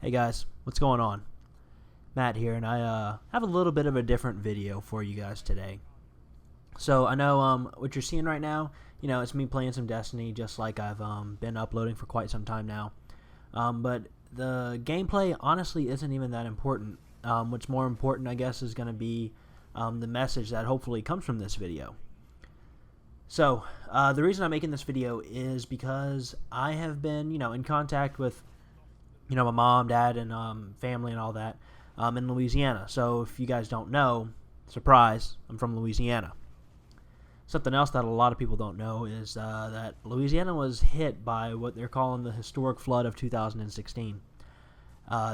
Hey guys, what's going on? Matt here, and I have a little bit of a different video for you guys today. So I know what you're seeing right now, it's me playing some Destiny, just like I've been uploading for quite some time now. But the gameplay honestly isn't even that important. What's more important, I guess, is going to be the message that hopefully comes from this video. So the reason I'm making this video is because I have been, in contact with my mom, dad, and family and all that in Louisiana. So if you guys don't know, surprise, I'm from Louisiana. Something else that a lot of people don't know is that Louisiana was hit by what they're calling the historic flood of 2016.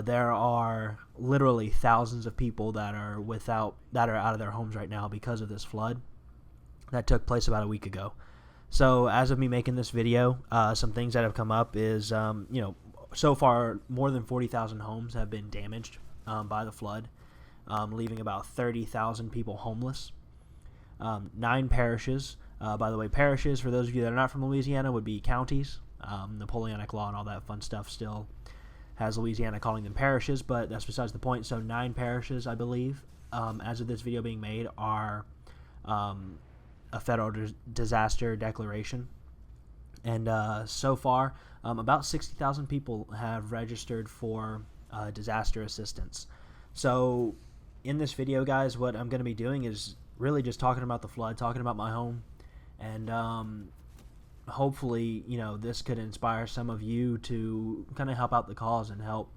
There are literally thousands of people that are out of their homes right now because of this flood that took place about a week ago. So as of me making this video, some things that have come up is so far, more than 40,000 homes have been damaged by the flood, leaving about 30,000 people homeless. 9 parishes. By the way, parishes, for those of you that are not from Louisiana, would be counties. Napoleonic law and all that fun stuff still has Louisiana calling them parishes, but that's besides the point. So 9 parishes, I believe, as of this video being made, are a federal disaster declaration. And so far, about 60,000 people have registered for disaster assistance. So in this video, guys, what I'm going to be doing is really just talking about the flood, talking about my home, and hopefully, this could inspire some of you to kind of help out the cause and help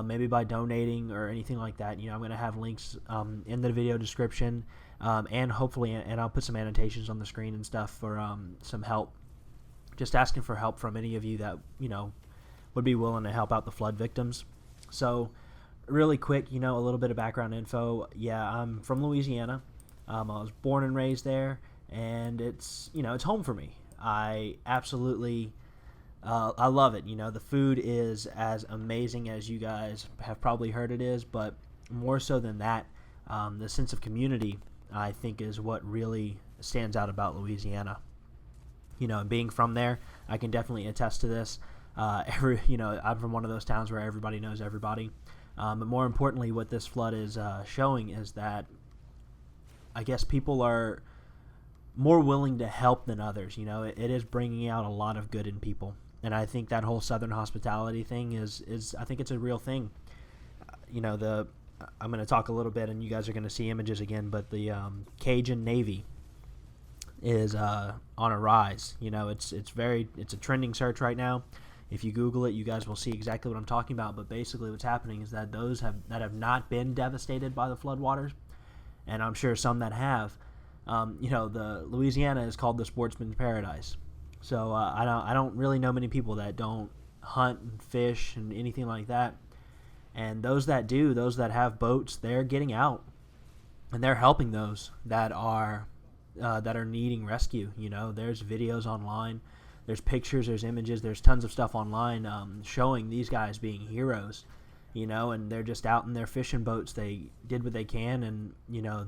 maybe by donating or anything like that. I'm going to have links in the video description, and hopefully, and I'll put some annotations on the screen and stuff for some help. Just asking for help from any of you that, would be willing to help out the flood victims. So, really quick, a little bit of background info. Yeah, I'm from Louisiana. I was born and raised there, and it's, it's home for me. I absolutely, I love it. The food is as amazing as you guys have probably heard it is, but more so than that, the sense of community, I think, is what really stands out about Louisiana. And being from there, I can definitely attest to this. I'm from one of those towns where everybody knows everybody. But more importantly, what this flood is showing is that I guess people are more willing to help than others. It is bringing out a lot of good in people. And I think that whole Southern hospitality thing is I think it's a real thing. I'm going to talk a little bit, and you guys are going to see images again, but the Cajun Navy is on a rise. It's a trending search right now. If you Google it, you guys will see exactly what I'm talking about. But basically, what's happening is that those that have not been devastated by the floodwaters, and I'm sure some that have, the Louisiana is called the sportsman's paradise. So I don't really know many people that don't hunt and fish and anything like that. And those that do, those that have boats, they're getting out, and they're helping those that are needing rescue. There's videos online, there's pictures, there's images, there's tons of stuff online showing these guys being heroes, and they're just out in their fishing boats. They did what they can, and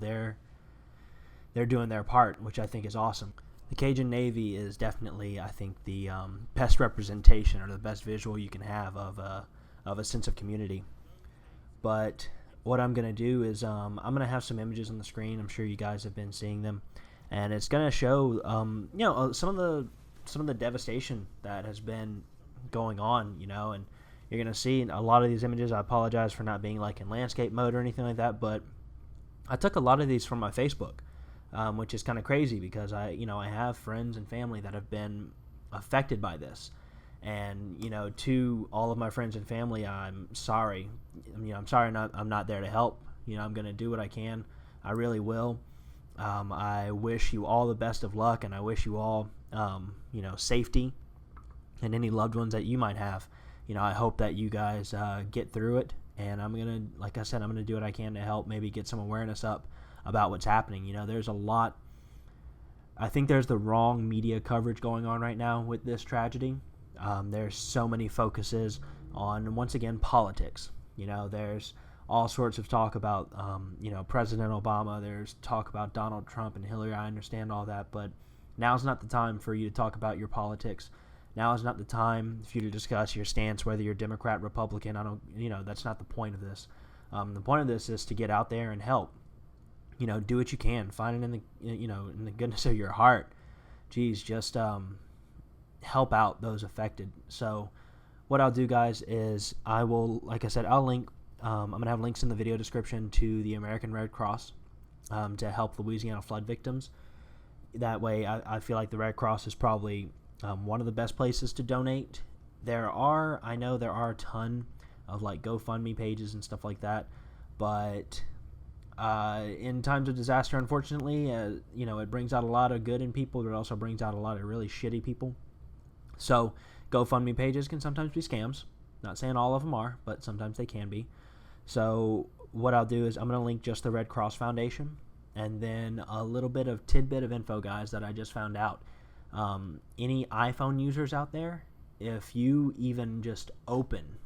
they're doing their part, which I think is awesome. The Cajun Navy is definitely, I think, the best representation or the best visual you can have of a sense of community. But what I'm going to do is I'm going to have some images on the screen. I'm sure you guys have been seeing them. And it's going to show, some of the devastation that has been going on, and you're going to see a lot of these images. I apologize for not being like in landscape mode or anything like that, but I took a lot of these from my Facebook, which is kind of crazy because I have friends and family that have been affected by this. And, to all of my friends and family, I'm sorry. I'm sorry I'm not there to help. I'm going to do what I can. I really will. I wish you all the best of luck, and I wish you all, safety, and any loved ones that you might have. I hope that you guys get through it, and I'm going to, like I said, I'm going to do what I can to help maybe get some awareness up about what's happening. There's a lot. I think there's the wrong media coverage going on right now with this tragedy. There's so many focuses on, once again, politics. There's all sorts of talk about, President Obama. There's talk about Donald Trump and Hillary. I understand all that, but now's not the time for you to talk about your politics. Now is not the time for you to discuss your stance, whether you're Democrat, Republican. That's not the point of this. The point of this is to get out there and help. Do what you can. Find it in the goodness of your heart. Geez, just help out those affected. So what I'll do, guys, is I will, like I said, I'll link. I'm going to have links in the video description to the American Red Cross to help Louisiana flood victims. That way, I feel like the Red Cross is probably one of the best places to donate. I know there are a ton of like GoFundMe pages and stuff like that, but in times of disaster, unfortunately, it brings out a lot of good in people, but it also brings out a lot of really shitty people. So GoFundMe pages can sometimes be scams. Not saying all of them are, but sometimes they can be. So what I'll do is I'm going to link just the Red Cross Foundation and then a little bit of tidbit of info, guys, that I just found out. Any iPhone users out there, if you even just open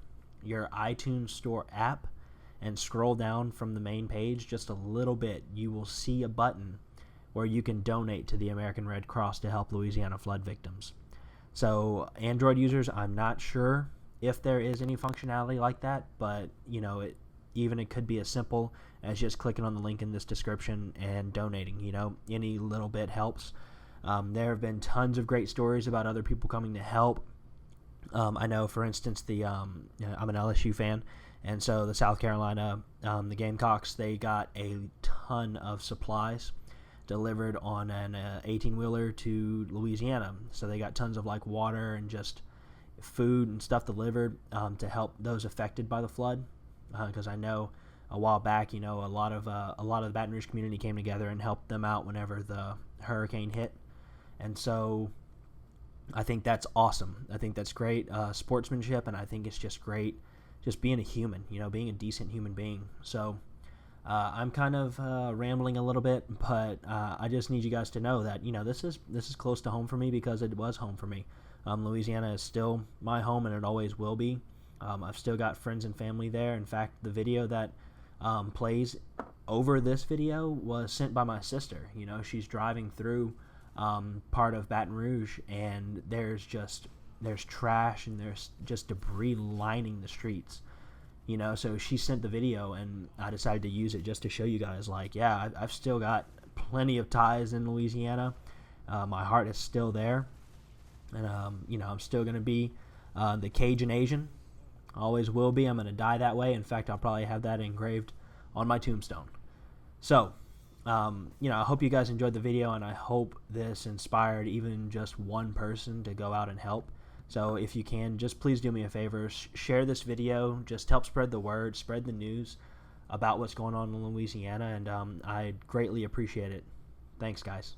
your iTunes Store app and scroll down from the main page just a little bit, you will see a button where you can donate to the American Red Cross to help Louisiana flood victims. So Android users, I'm not sure if there is any functionality like that, but it could be as simple as just clicking on the link in this description and donating. Any little bit helps. There have been tons of great stories about other people coming to help. I know, for instance, I'm an LSU fan, and so the South Carolina, the Gamecocks, they got a ton of supplies delivered on an 18-wheeler to Louisiana. So they got tons of like water and just food and stuff delivered to help those affected by the flood. Because I know a while back, a lot of the Baton Rouge community came together and helped them out whenever the hurricane hit. And so I think that's awesome. I think that's great sportsmanship, and I think it's just great just being a human, being a decent human being. So I'm kind of rambling a little bit, but I just need you guys to know that, this is close to home for me because it was home for me. Louisiana is still my home, and it always will be. I've still got friends and family there. In fact, the video that plays over this video was sent by my sister. She's driving through part of Baton Rouge, and there's trash and there's just debris lining the streets. So she sent the video, and I decided to use it just to show you guys, like, yeah, I've still got plenty of ties in Louisiana. My heart is still there, and I'm still gonna be the Cajun Asian. Always will be. I'm going to die that way. In fact, I'll probably have that engraved on my tombstone. So, I hope you guys enjoyed the video, and I hope this inspired even just one person to go out and help. So if you can, just please do me a favor. Share this video. Just help spread the word, spread the news about what's going on in Louisiana, and I'd greatly appreciate it. Thanks, guys.